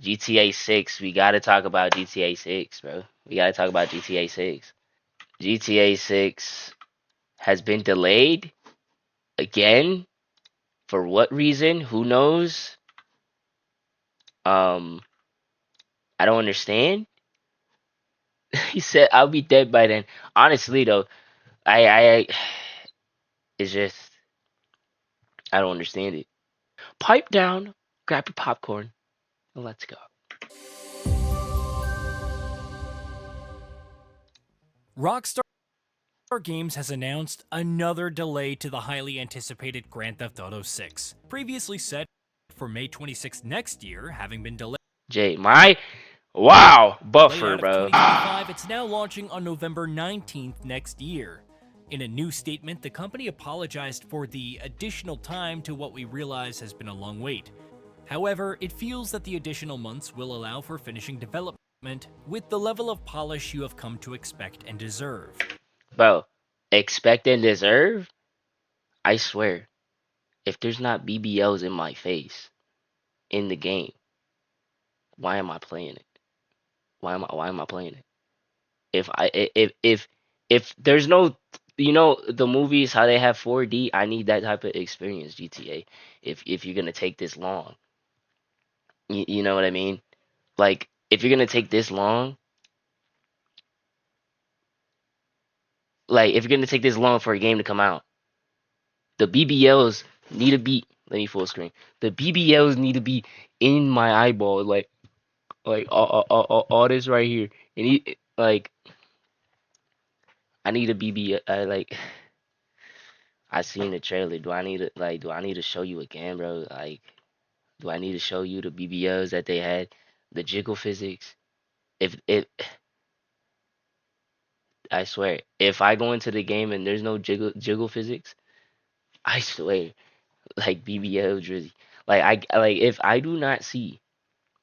GTA 6. We gotta talk about GTA 6, bro. We gotta talk about GTA 6. GTA 6 has been delayed again. For what reason? Who knows? Um, I don't understand. He said I'll be dead by then. Honestly though, I it's just I don't understand it. Pipe down, grab your popcorn, and let's go. Rockstar Games has announced another delay to the highly anticipated Grand Theft Auto 6, previously set for May 26th next year, having been delayed My wow buffer, out of bro. 2025. It's now launching on November 19th next year. In a new statement, the company apologized for the additional time to what we realize has been a long wait. However, it feels that the additional months will allow for finishing development with the level of polish you have come to expect and deserve. Bro, expect and deserve? I swear, if there's not BBLs in my face in the game, why am I playing it? Why am I playing it? If there's no, the movies how they have 4D, I need that type of experience, GTA. If you're gonna take this long, you know what I mean? Like if you're gonna take this long, like if you're gonna take this long for a game to come out, the BBLs need to be. Let me full screen. The BBLs need to be in my eyeball, like all this right here, and like I need a BB. Like I seen the trailer. Do I need to show you again, bro? Like, do I need to show you the BBLs that they had, the jiggle physics? If I swear, if I go into the game and there's no jiggle physics, I swear, like BBL Drizzy, like if I do not see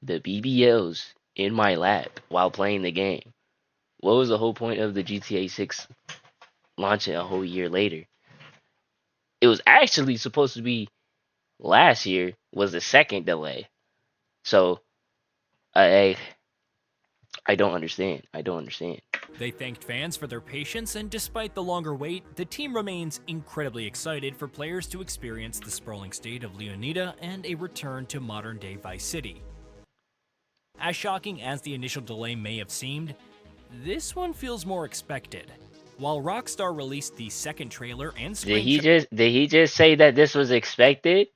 the BBLs in my lap while playing the game, what was the whole point of the GTA 6 launching a whole year later? It was actually supposed to be last year was the second delay. So I I don't understand. I don't understand. They thanked fans for their patience, and despite the longer wait, the team remains incredibly excited for players to experience the sprawling state of Leonida and a return to modern-day Vice City. As shocking as the initial delay may have seemed, this one feels more expected. While Rockstar released the second trailer and Did he just say that this was expected?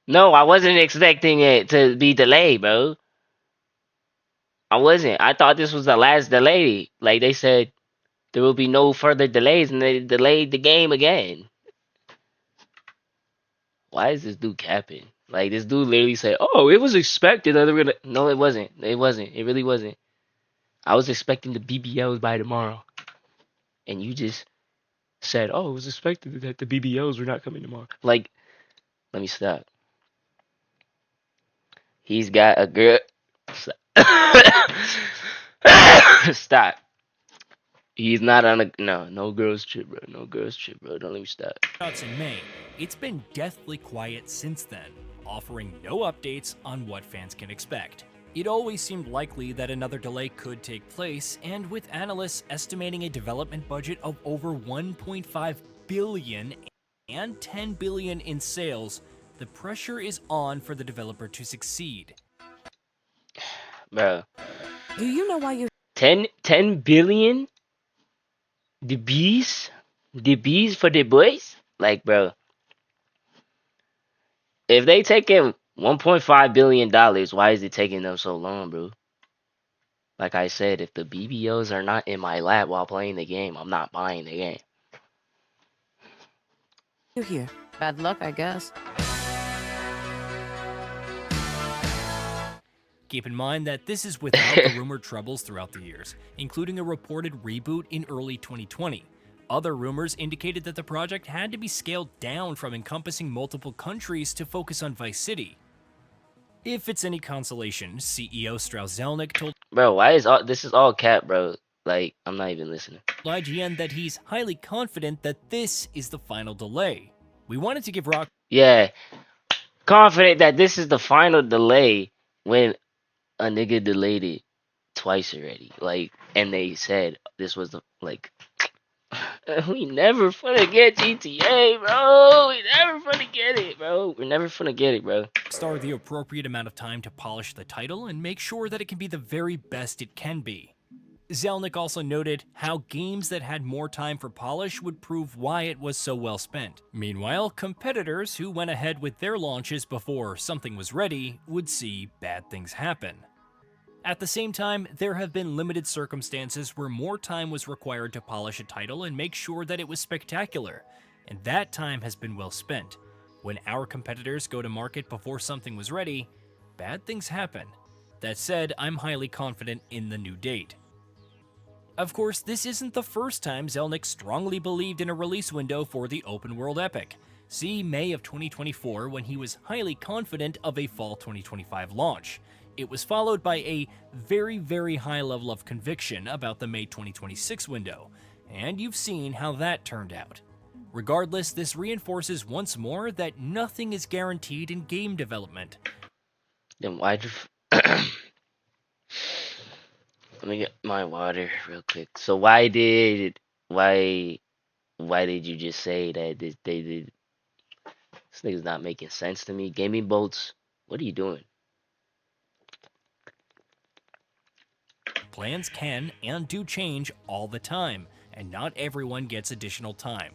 No, I wasn't expecting it to be delayed, bro. I wasn't. I thought this was the last delay. Like they said there will be no further delays and they delayed the game again. Why is this dude capping? Like this dude literally said, "Oh, it was expected that they were gonna." No, it wasn't. It wasn't. It really wasn't. I was expecting the BBLs by tomorrow, and you just said, "Oh, it was expected that the BBLs were not coming tomorrow." Like, let me stop. He's got a girl. Stop. He's not on a no girls trip, bro. No girls trip, bro. Don't let me stop. in May, it's been deathly quiet since then, offering no updates on what fans can expect. It always seemed likely that another delay could take place, and with analysts estimating a development budget of over 1.5 billion and 10 billion in sales, the pressure is on for the developer to succeed. Bro. Do you know why you're 10 billion? The bees? The bees for the boys? Like, bro. If they taking $1.5 billion, why is it taking them so long, bro? Like I said, if the BBOs are not in my lap while playing the game, I'm not buying the game. here? Bad luck, I guess. Keep in mind that this is without the rumored troubles throughout the years, including a reported reboot in early 2020. Other rumors indicated that the project had to be scaled down from encompassing multiple countries to focus on Vice City. If it's any consolation, CEO Strauss Zelnick told Bro, this is all cap, bro. Like, I'm not even listening. IGN that he's highly confident that this is the final delay. We wanted to give Rock Yeah. Confident that this is the final delay. when a nigga delayed it twice already. Like, and they said this was the like. We never finna get GTA, bro. We never finna get it, bro. We're never finna get it, bro. Rockstar the appropriate amount of time to polish the title and make sure that it can be the very best it can be. Zelnick also noted how games that had more time for polish would prove why it was so well spent. Meanwhile, competitors who went ahead with their launches before something was ready would see bad things happen. At the same time, there have been limited circumstances where more time was required to polish a title and make sure that it was spectacular, and that time has been well spent. When our competitors go to market before something was ready, bad things happen. That said, I'm highly confident in the new date. Of course, this isn't the first time Zelnick strongly believed in a release window for the open world epic. See May of 2024 when he was highly confident of a fall 2025 launch. It was followed by a very, very high level of conviction about the May 2026 window, and you've seen how that turned out. Regardless, this reinforces once more that nothing is guaranteed in game development. Then why'd you? Let me get my water real quick. So why did you just say that they did? This nigga's not making sense to me. Gaming bolts, what are you doing? Plans can and do change all the time, and not everyone gets additional time.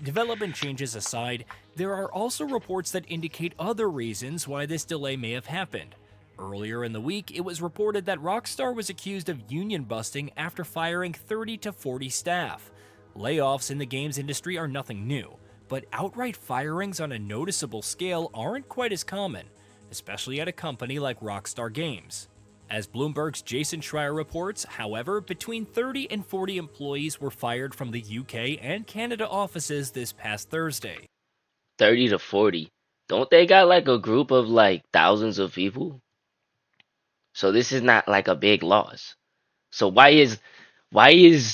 Development changes aside, there are also reports that indicate other reasons why this delay may have happened. Earlier in the week, it was reported that Rockstar was accused of union busting after firing 30 to 40 staff. Layoffs in the games industry are nothing new, but outright firings on a noticeable scale aren't quite as common, especially at a company like Rockstar Games. As Bloomberg's Jason Schreier reports, however, between 30 and 40 employees were fired from the UK and Canada offices this past Thursday. 30 to 40. Don't they got like a group of like thousands of people? So this is not like a big loss. So why is why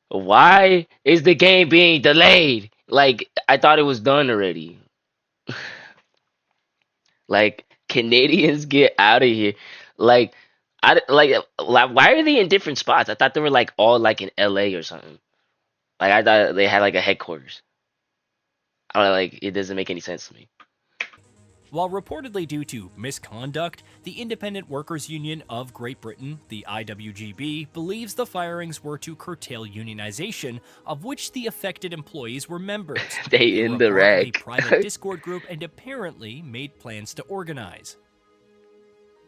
why is the game being delayed? Like I thought it was done already. Like Canadians get out of here. Like why are they in different spots? I thought they were like all like in LA or something. Like I thought they had like a headquarters. I don't know, like it doesn't make any sense to me. While reportedly due to misconduct, the Independent Workers' Union of Great Britain, the IWGB, believes the firings were to curtail unionization, of which the affected employees were members. They in were the a part of a rag. private Discord group and apparently made plans to organize.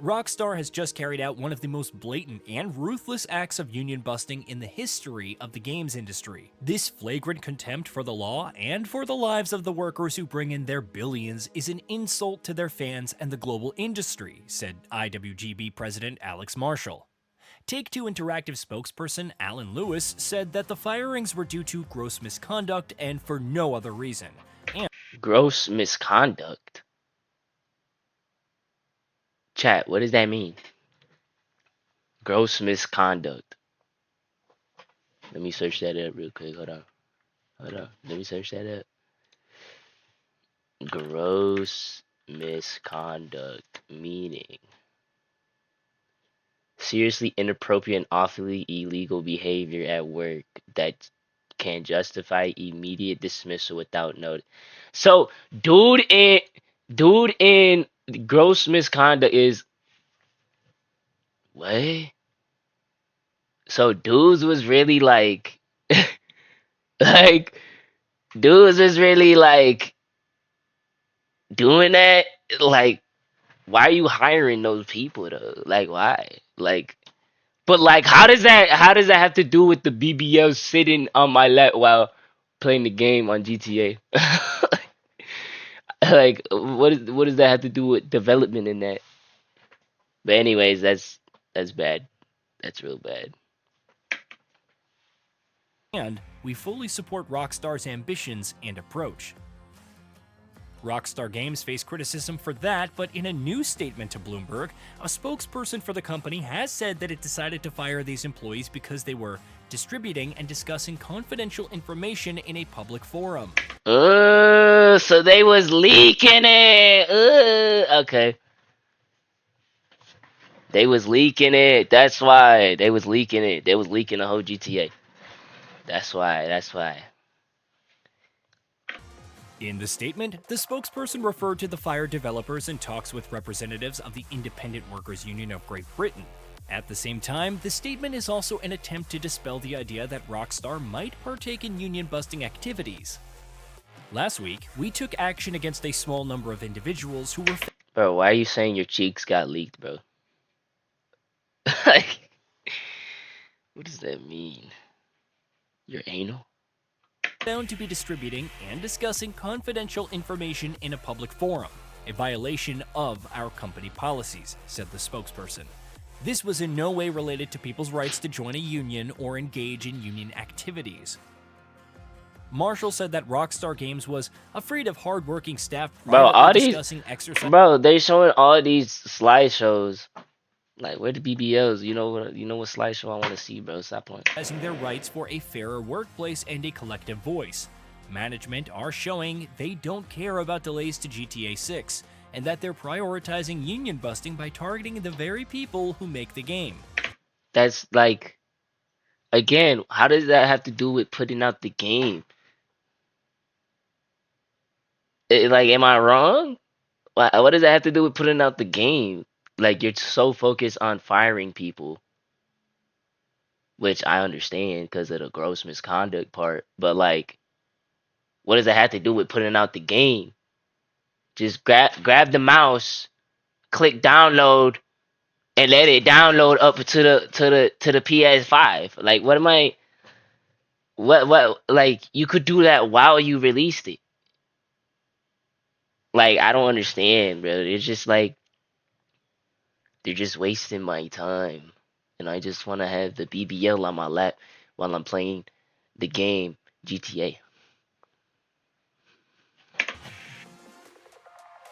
Rockstar has just carried out one of the most blatant and ruthless acts of union busting in the history of the games industry. This flagrant contempt for the law and for the lives of the workers who bring in their billions is an insult to their fans and the global industry, said IWGB President Alex Marshall. Take-Two Interactive spokesperson Alan Lewis said that the firings were due to gross misconduct and for no other reason. Gross misconduct. Chat, what does that mean? Gross misconduct. Let me search that up real quick. Hold on. Let me search that up. Gross misconduct meaning seriously inappropriate and awfully illegal behavior at work that can justify immediate dismissal without notice. So, dude in gross misconduct is what? So dudes was really like like dudes was really like doing that? Like why are you hiring those people though? Like why? Like but like how does that have to do with the BBL sitting on my lap while playing the game on GTA? Like what does that have to do with development in that? But anyways, that's bad. That's real bad. And we fully support Rockstar's ambitions and approach. Rockstar Games faced criticism for that, but in a new statement to Bloomberg, a spokesperson for the company has said that it decided to fire these employees because they were distributing and discussing confidential information in a public forum. So they was leaking it. Okay. They was leaking it. That's why they was leaking it. They was leaking the whole GTA. That's why. In the statement, the spokesperson referred to the fire developers in talks with representatives of the Independent Workers' Union of Great Britain. At the same time, the statement is also an attempt to dispel the idea that Rockstar might partake in union-busting activities. Last week, we took action against a small number of individuals who were Bro, why are you saying your cheeks got leaked, bro? Like, what does that mean? Your anal? found to be distributing and discussing confidential information in a public forum, a violation of our company policies, said the spokesperson. This was in no way related to people's rights to join a union or engage in union activities. Marshall said that Rockstar Games was afraid of hardworking staff privately discussing exercise. Bro, they showing all these slideshows. Like, where the BBLs? You know what slideshow I want to see, bro. Stop playing. Their rights for a fairer workplace and a collective voice. Management are showing they don't care about delays to GTA 6, and that they're prioritizing union busting by targeting the very people who make the game. That's like, again, how does that have to do with putting out the game? Like, am I wrong? What does that have to do with putting out the game? Like, you're so focused on firing people, which I understand because of the gross misconduct part, but like, what does that have to do with putting out the game? Just grab the mouse, click download, and let it download up to the PS5. Like, what am I? What? Like, you could do that while you released it. Like, I don't understand, bro. It's just like they're just wasting my time, and I just want to have the BBL on my lap while I'm playing the game GTA.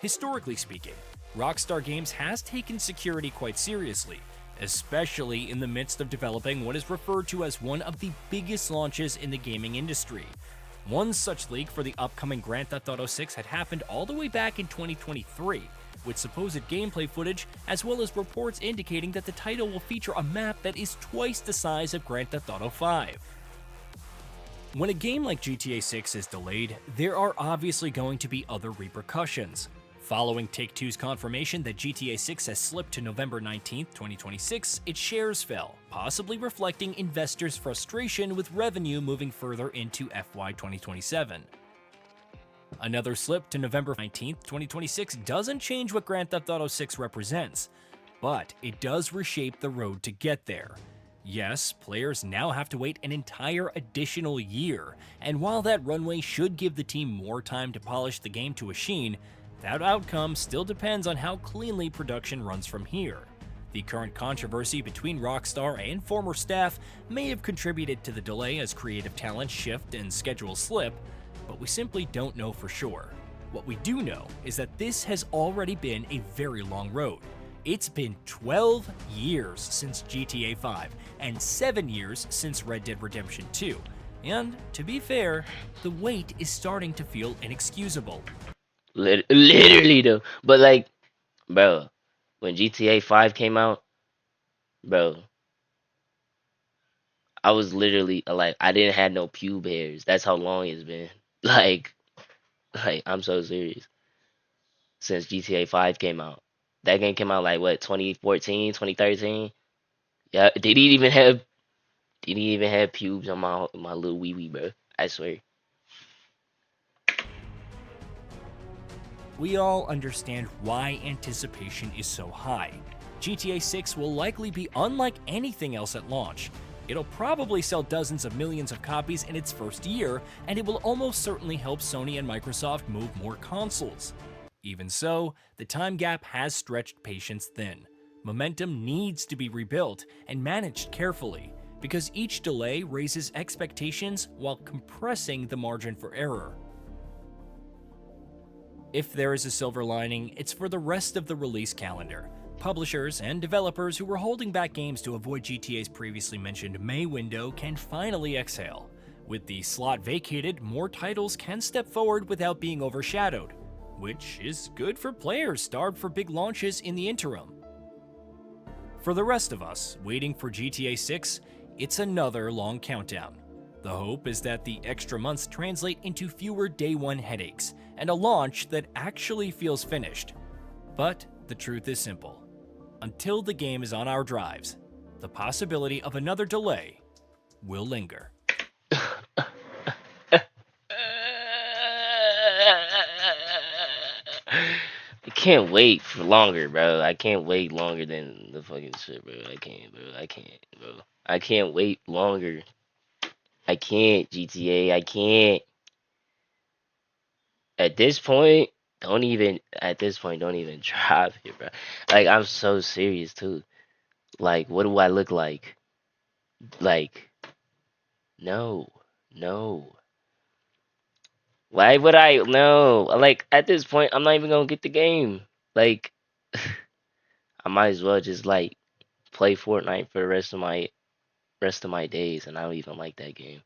Historically speaking, Rockstar Games has taken security quite seriously, especially in the midst of developing what is referred to as one of the biggest launches in the gaming industry. One such leak for the upcoming Grand Theft Auto 6 had happened all the way back in 2023, with supposed gameplay footage as well as reports indicating that the title will feature a map that is twice the size of Grand Theft Auto 5. When a game like GTA 6 is delayed, there are obviously going to be other repercussions. Following Take-Two's confirmation that GTA 6 has slipped to November 19, 2026, its shares fell, possibly reflecting investors' frustration with revenue moving further into FY 2027. Another slip to November 19, 2026 doesn't change what Grand Theft Auto 6 represents, but it does reshape the road to get there. Yes, players now have to wait an entire additional year, and while that runway should give the team more time to polish the game to a sheen, that outcome still depends on how cleanly production runs from here. The current controversy between Rockstar and former staff may have contributed to the delay as creative talent shift and schedules slip, but we simply don't know for sure. What we do know is that this has already been a very long road. It's been 12 years since GTA 5 and 7 years since Red Dead Redemption 2. And, to be fair, the wait is starting to feel inexcusable. Literally though. But like, bro, when GTA 5 came out, bro, I was literally like, I didn't have no pube hairs. That's how long it's been. Like I'm so serious. Since GTA 5 came out. That game came out like what, 2014, 2013? Yeah, didn't even have pubes on my little wee wee, bro. I swear. We all understand why anticipation is so high. GTA 6 will likely be unlike anything else at launch. It'll probably sell dozens of millions of copies in its first year, and it will almost certainly help Sony and Microsoft move more consoles. Even so, the time gap has stretched patience thin. Momentum needs to be rebuilt and managed carefully, because each delay raises expectations while compressing the margin for error. If there is a silver lining, it's for the rest of the release calendar. Publishers and developers who were holding back games to avoid GTA's previously mentioned May window can finally exhale. With the slot vacated, more titles can step forward without being overshadowed, which is good for players starved for big launches in the interim. For the rest of us, waiting for GTA 6, it's another long countdown. The hope is that the extra months translate into fewer day one headaches and a launch that actually feels finished. But the truth is simple. Until the game is on our drives, the possibility of another delay will linger. I can't wait for longer, bro. I can't wait longer than the fucking shit, bro. I can't, bro. I can't, bro. I can't wait longer. I can't, GTA. I can't. At this point, don't even. At this point, don't even drive it, bro. Like I'm so serious too. Like, what do I look like? Like, no, no. Why would I? No. Like at this point, I'm not even gonna get the game. Like, I might as well just like play Fortnite for the rest of my days, and I don't even like that game.